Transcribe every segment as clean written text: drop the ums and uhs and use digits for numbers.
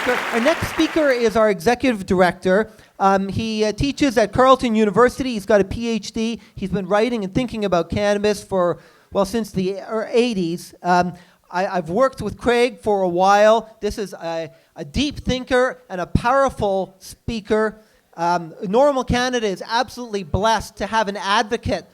speaker. Our next speaker is our executive director. He teaches at Carleton University. He's got a PhD. He's been writing and thinking about cannabis for, well, since the 80s. I've worked with Craig for a while. This is a deep thinker and a powerful speaker. NORML Canada is absolutely blessed to have an advocate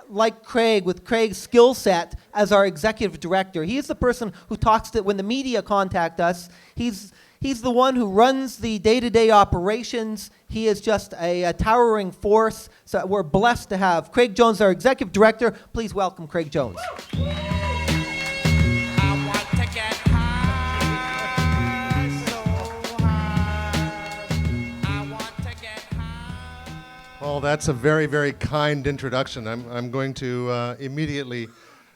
like Craig, with Craig's skill set as our executive director. He is the person who talks to, when the media contact us, he's the one who runs the day-to-day operations. He is just a towering force. So we're blessed to have Craig Jones, our executive director. Please welcome Craig Jones. Well, that's a very, very kind introduction. I'm going to immediately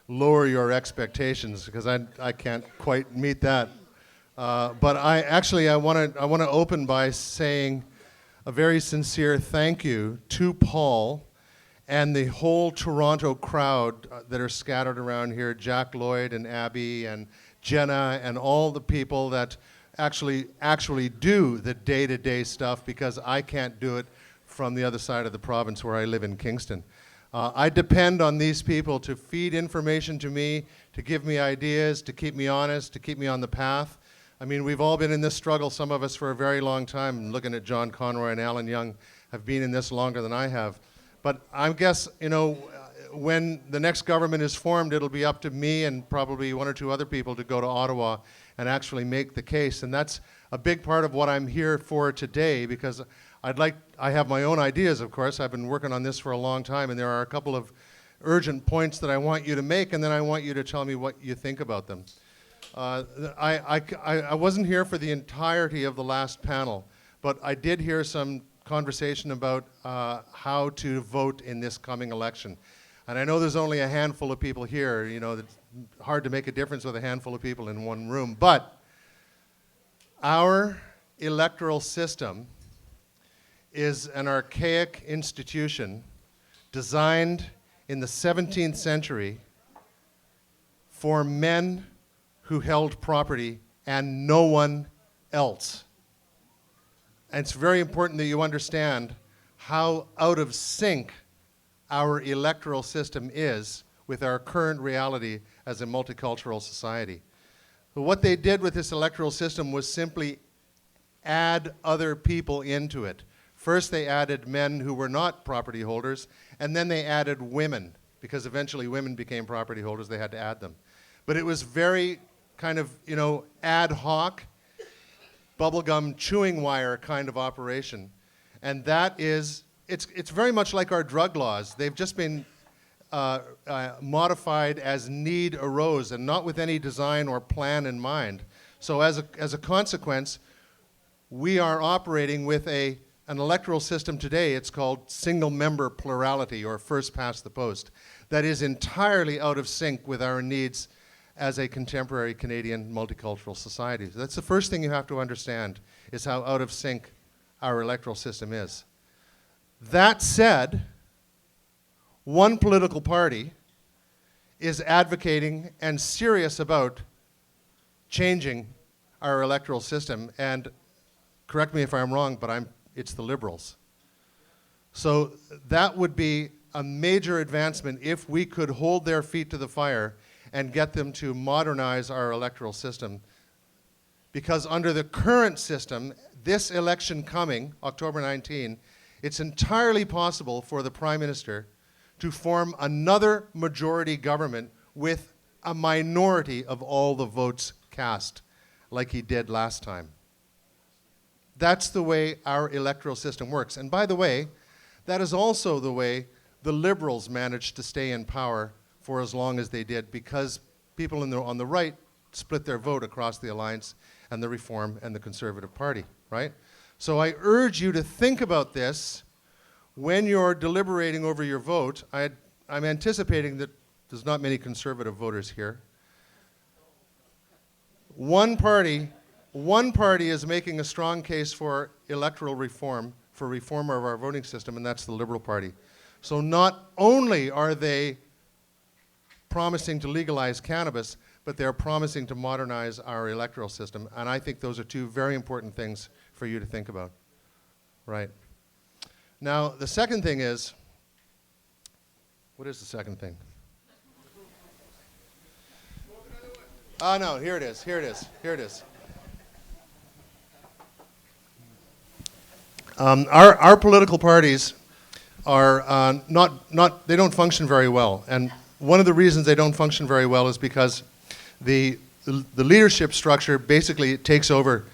lower your expectations because I can't quite meet that. But I want to open by saying a very sincere thank you to Paul and the whole Toronto crowd that are scattered around here, Jack Lloyd and Abby and Jenna and all the people that actually do the day-to-day stuff, because I can't do it from the other side of the province where I live in Kingston. I depend on these people to feed information to me, to give me ideas, to keep me honest, to keep me on the path. I mean, we've all been in this struggle, some of us for a very long time. Looking at John Conroy and Alan Young have been in this longer than I have. But I guess, when the next government is formed, it'll be up to me and probably one or two other people to go to Ottawa and actually make the case. And that's a big part of what I'm here for today, because I have my own ideas, of course. I've been working on this for a long time, and there are a couple of urgent points that I want you to make, and then I want you to tell me what you think about them. I wasn't here for the entirety of the last panel, but I did hear some conversation about how to vote in this coming election. And I know there's only a handful of people here. It's hard to make a difference with a handful of people in one room. But our electoral system is an archaic institution designed in the 17th century for men who held property and no one else. And it's very important that you understand how out of sync our electoral system is with our current reality as a multicultural society. But what they did with this electoral system was simply add other people into it. First, they added men who were not property holders, and then they added women, because eventually women became property holders. They had to add them. But it was very kind of, ad hoc, bubblegum chewing wire kind of operation. And that is, it's very much like our drug laws. They've just been modified as need arose, and not with any design or plan in mind. So as a consequence, we are operating with an electoral system today. It's called single-member plurality, or first past the post, that is entirely out of sync with our needs as a contemporary Canadian multicultural society. So that's the first thing you have to understand, is how out of sync our electoral system is. That said, one political party is advocating and serious about changing our electoral system, and correct me if I'm wrong, but it's the Liberals. So that would be a major advancement if we could hold their feet to the fire and get them to modernize our electoral system. Because under the current system, this election coming, October 19, it's entirely possible for the Prime Minister to form another majority government with a minority of all the votes cast, like he did last time. That's the way our electoral system works. And by the way, that is also the way the Liberals managed to stay in power for as long as they did, because people on the right split their vote across the Alliance and the Reform and the Conservative Party, right? So I urge you to think about this when you're deliberating over your vote. I'm anticipating that there's not many Conservative voters here. One party is making a strong case for electoral reform, for reform of our voting system, and that's the Liberal Party. So not only are they promising to legalize cannabis, but they're promising to modernize our electoral system. And I think those are two very important things for you to think about. Right. Now, the second thing is, what is the second thing? Oh, no, here it is, here it is, here it is. Our political parties are they don't function very well. And one of the reasons they don't function very well is because the leadership structure basically takes over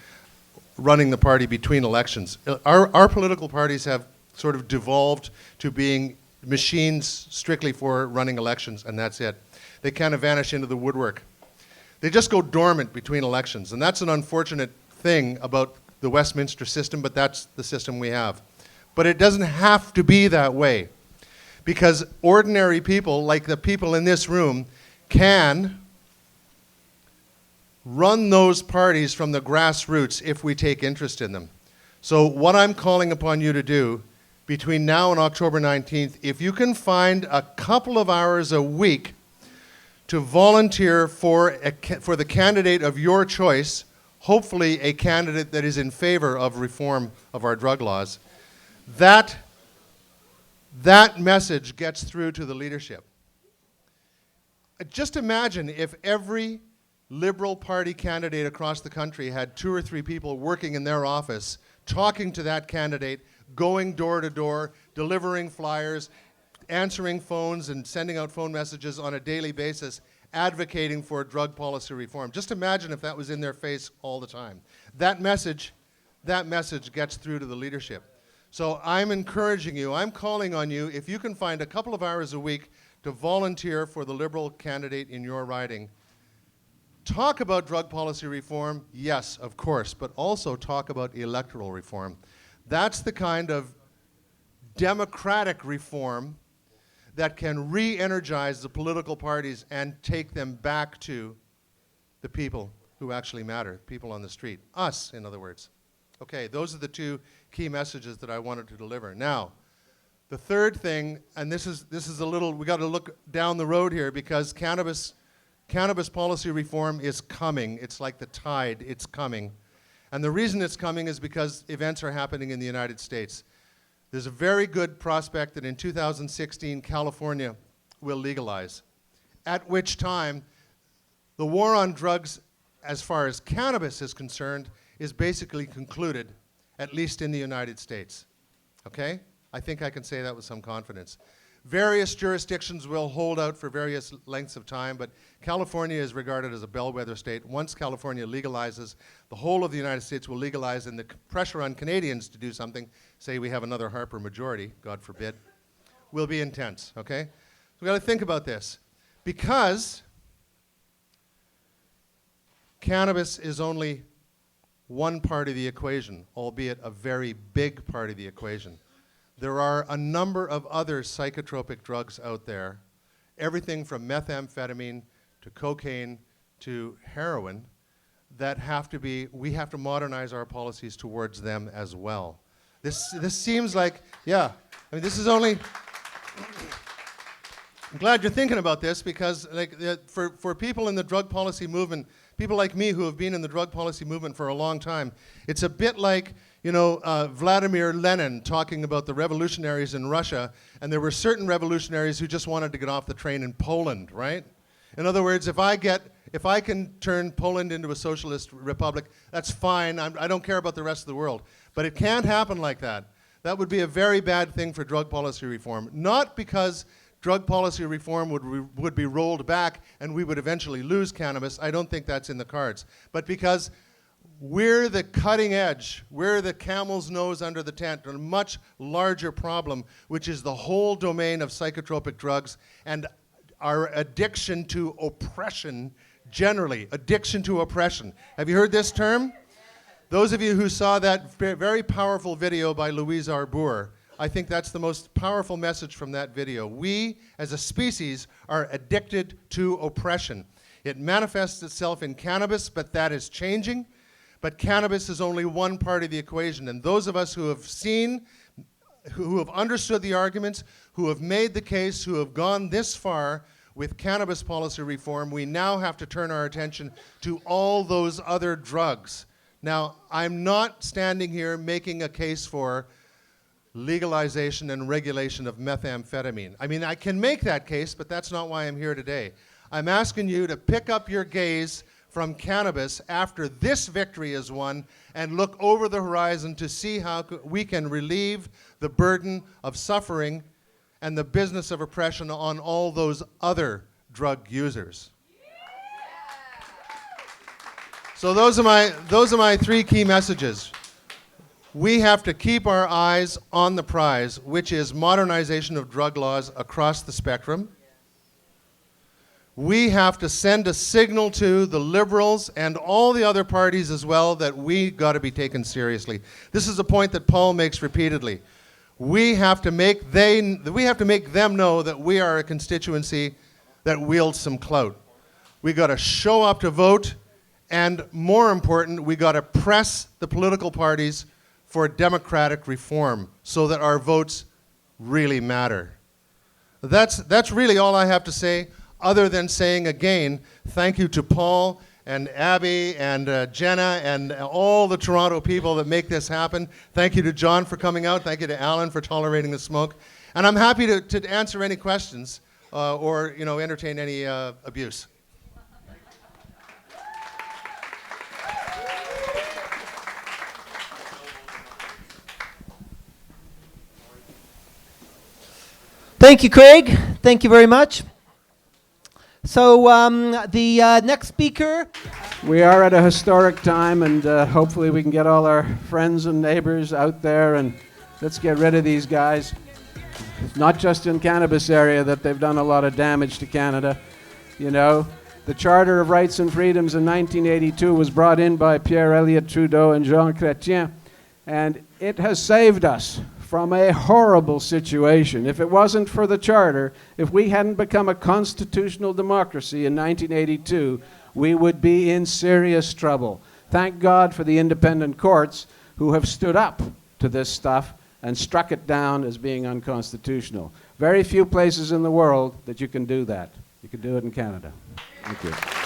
running the party between elections. Our political parties have sort of devolved to being machines strictly for running elections, and that's it. They kind of vanish into the woodwork. They just go dormant between elections, and that's an unfortunate thing about the Westminster system, but that's the system we have. But it doesn't have to be that way, because ordinary people, like the people in this room, can run those parties from the grassroots if we take interest in them. So what I'm calling upon you to do between now and October 19th, if you can find a couple of hours a week to volunteer for the candidate of your choice, hopefully a candidate that is in favor of reform of our drug laws, that message gets through to the leadership. Just imagine if every Liberal Party candidate across the country had 2 or 3 people working in their office, talking to that candidate, going door to door, delivering flyers, answering phones and sending out phone messages on a daily basis, advocating for drug policy reform. Just imagine if that was in their face all the time. That message gets through to the leadership. So I'm encouraging you, I'm calling on you, if you can find a couple of hours a week to volunteer for the Liberal candidate in your riding. Talk about drug policy reform, yes, of course, but also talk about electoral reform. That's the kind of democratic reform that can re-energize the political parties and take them back to the people who actually matter, people on the street. Us, in other words. Okay, those are the 2 key messages that I wanted to deliver. Now, the third thing, and this is a little, we got to look down the road here, because cannabis policy reform is coming. It's like the tide, it's coming. And the reason it's coming is because events are happening in the United States. There's a very good prospect that in 2016, California will legalize, at which time the war on drugs, as far as cannabis is concerned, is basically concluded, at least in the United States. Okay? I think I can say that with some confidence. Various jurisdictions will hold out for various lengths of time, but California is regarded as a bellwether state. Once California legalizes, the whole of the United States will legalize, and the pressure on Canadians to do something, say we have another Harper majority, God forbid, will be intense, okay? So we've got to think about this. Because cannabis is only one part of the equation, albeit a very big part of the equation. There are a number of other psychotropic drugs out there, everything from methamphetamine to cocaine to heroin, that we have to modernize our policies towards them as well. This seems like, yeah, I mean, this is only, I'm glad you're thinking about this, because like for people in the drug policy movement, people like me who have been in the drug policy movement for a long time, it's a bit like, you know, Vladimir Lenin talking about the revolutionaries in Russia, and there were certain revolutionaries who just wanted to get off the train in Poland, right? In other words, if I can turn Poland into a socialist republic, that's fine. I don't care about the rest of the world. But it can't happen like that. That would be a very bad thing for drug policy reform. Not because drug policy reform would be rolled back and we would eventually lose cannabis. I don't think that's in the cards. But because we're the cutting edge, we're the camel's nose under the tent on a much larger problem, which is the whole domain of psychotropic drugs and our addiction to oppression generally. Addiction to oppression. Have you heard this term? Those of you who saw that very powerful video by Louise Arbour, I think that's the most powerful message from that video. We, as a species, are addicted to oppression. It manifests itself in cannabis, but that is changing. But cannabis is only one part of the equation. And those of us who have seen, who have understood the arguments, who have made the case, who have gone this far, with cannabis policy reform, we now have to turn our attention to all those other drugs. Now, I'm not standing here making a case for legalization and regulation of methamphetamine. I mean, I can make that case, but that's not why I'm here today. I'm asking you to pick up your gaze from cannabis after this victory is won and look over the horizon to see how we can relieve the burden of suffering and the business of oppression on all those other drug users. So those are my three key messages. We have to keep our eyes on the prize, which is modernization of drug laws across the spectrum. We have to send a signal to the Liberals and all the other parties as well that we got to be taken seriously. This is a point that Paul makes repeatedly. We have to make them know that we are a constituency that wields some clout. We got to show up to vote, and more important, we got to press the political parties for democratic reform so that our votes really matter. That's really all I have to say, other than saying again, thank you to Paul and Abby and Jenna and all the Toronto people that make this happen. Thank you to John for coming out. Thank you to Alan for tolerating the smoke. And I'm happy to answer any questions or entertain any abuse. Thank you, Craig. Thank you very much. So the next speaker. We are at a historic time, and hopefully we can get all our friends and neighbors out there, and let's get rid of these guys. Not just in cannabis area that they've done a lot of damage to Canada. You know, the Charter of Rights and Freedoms in 1982 was brought in by Pierre Elliott Trudeau and Jean Chrétien, and it has saved us from a horrible situation. If it wasn't for the Charter, if we hadn't become a constitutional democracy in 1982, we would be in serious trouble. Thank God for the independent courts who have stood up to this stuff and struck it down as being unconstitutional. Very few places in the world that you can do that. You can do it in Canada. Thank you.